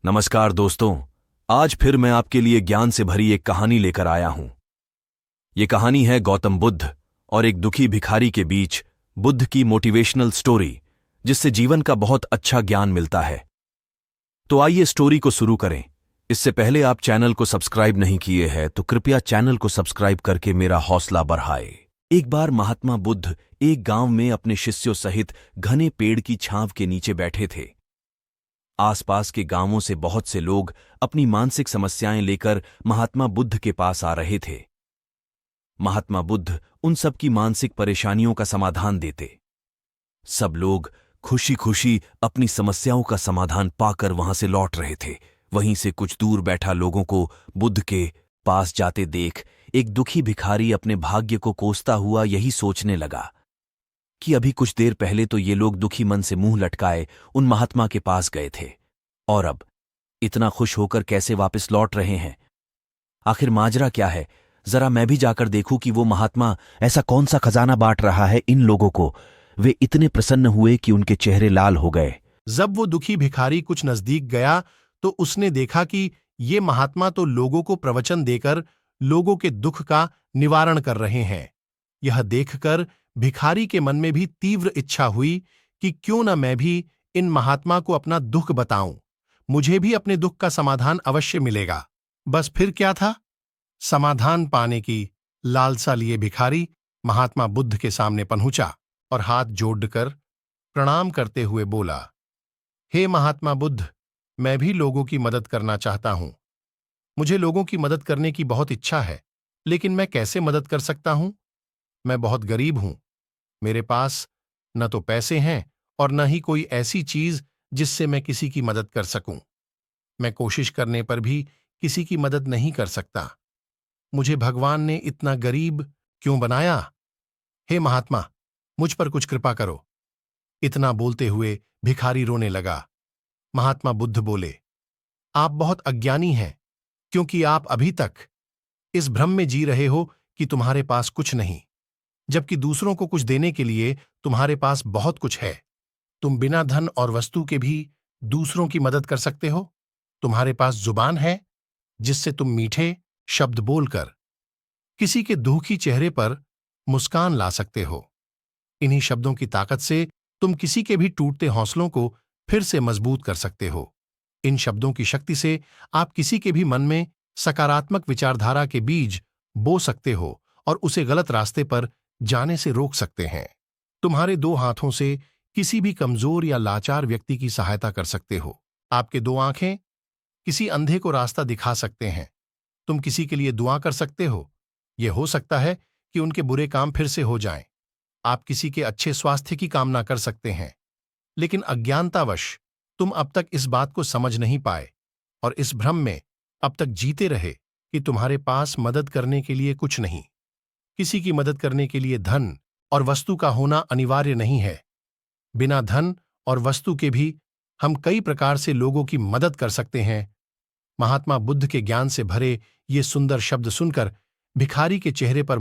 नमस्कार दोस्तों। आज फिर मैं आपके लिए ज्ञान से भरी एक कहानी लेकर आया हूं। ये कहानी है गौतम बुद्ध और एक दुखी भिखारी के बीच बुद्ध की मोटिवेशनल स्टोरी, जिससे जीवन का बहुत अच्छा ज्ञान मिलता है। तो आइए स्टोरी को शुरू करें। इससे पहले आप चैनल को सब्सक्राइब नहीं किए हैं तो कृपया चैनल को सब्सक्राइब करके मेरा हौसला बढ़ाएं। एक बार महात्मा बुद्ध एक गांव में अपने शिष्यों सहित घने पेड़ की छांव के नीचे बैठे थे। आसपास के गांवों से बहुत से लोग अपनी मानसिक समस्याएं लेकर महात्मा बुद्ध के पास आ रहे थे। महात्मा बुद्ध उन सब की मानसिक परेशानियों का समाधान देते। सब लोग खुशी खुशी अपनी समस्याओं का समाधान पाकर वहां से लौट रहे थे। वहीं से कुछ दूर बैठा लोगों को बुद्ध के पास जाते देख एक दुखी भिखारी अपने भाग्य को कोसता हुआ यही सोचने लगा कि अभी कुछ देर पहले तो ये लोग दुखी मन से मुंह लटकाए उन महात्मा के पास गए थे, और अब इतना खुश होकर कैसे वापस लौट रहे हैं। आखिर माजरा क्या है? जरा मैं भी जाकर देखूं कि वो महात्मा ऐसा कौन सा खजाना बांट रहा है इन लोगों को। वे इतने प्रसन्न हुए कि उनके चेहरे लाल हो गए। जब वो दुखी भिखारी कुछ नजदीक गया तो उसने देखा कि ये महात्मा तो लोगों को प्रवचन देकर लोगों के दुख का निवारण कर रहे हैं। यह देखकर भिखारी के मन में भी तीव्र इच्छा हुई कि क्यों न मैं भी इन महात्मा को अपना दुख बताऊं। मुझे भी अपने दुख का समाधान अवश्य मिलेगा। बस फिर क्या था, समाधान पाने की लालसा लिए भिखारी महात्मा बुद्ध के सामने पहुंचा और हाथ जोड़कर प्रणाम करते हुए बोला, हे महात्मा बुद्ध, मैं भी लोगों की मदद करना चाहता हूं। मुझे लोगों की मदद करने की बहुत इच्छा है, लेकिन मैं कैसे मदद कर सकता हूं? मैं बहुत गरीब हूं। मेरे पास न तो पैसे हैं और न ही कोई ऐसी चीज जिससे मैं किसी की मदद कर सकूं। मैं कोशिश करने पर भी किसी की मदद नहीं कर सकता। मुझे भगवान ने इतना गरीब क्यों बनाया? हे महात्मा, मुझ पर कुछ कृपा करो। इतना बोलते हुए भिखारी रोने लगा। महात्मा बुद्ध बोले, आप बहुत अज्ञानी हैं, क्योंकि आप अभी तक इस भ्रम में जी रहे हो कि तुम्हारे पास कुछ नहीं, जबकि दूसरों को कुछ देने के लिए तुम्हारे पास बहुत कुछ है। तुम बिना धन और वस्तु के भी दूसरों की मदद कर सकते हो। तुम्हारे पास जुबान है जिससे तुम मीठे शब्द बोलकर किसी के दुखी चेहरे पर मुस्कान ला सकते हो। इन्हीं शब्दों की ताकत से तुम किसी के भी टूटते हौसलों को फिर से मजबूत कर सकते हो। इन शब्दों की शक्ति से आप किसी के भी मन में सकारात्मक विचारधारा के बीज बो सकते हो और उसे गलत रास्ते पर जाने से रोक सकते हैं। तुम्हारे दो हाथों से किसी भी कमजोर या लाचार व्यक्ति की सहायता कर सकते हो। आपके दो आंखें किसी अंधे को रास्ता दिखा सकते हैं। तुम किसी के लिए दुआ कर सकते हो। यह हो सकता है कि उनके बुरे काम फिर से हो जाएं। आप किसी के अच्छे स्वास्थ्य की कामना कर सकते हैं, लेकिन अज्ञानतावश तुम अब तक इस बात को समझ नहीं पाए और इस भ्रम में अब तक जीते रहे कि तुम्हारे पास मदद करने के लिए कुछ नहीं। किसी की मदद करने के लिए धन और वस्तु का होना अनिवार्य नहीं है। बिना धन और वस्तु के भी हम कई प्रकार से लोगों की मदद कर सकते हैं। महात्मा बुद्ध के ज्ञान से भरे ये सुंदर शब्द सुनकर भिखारी के चेहरे पर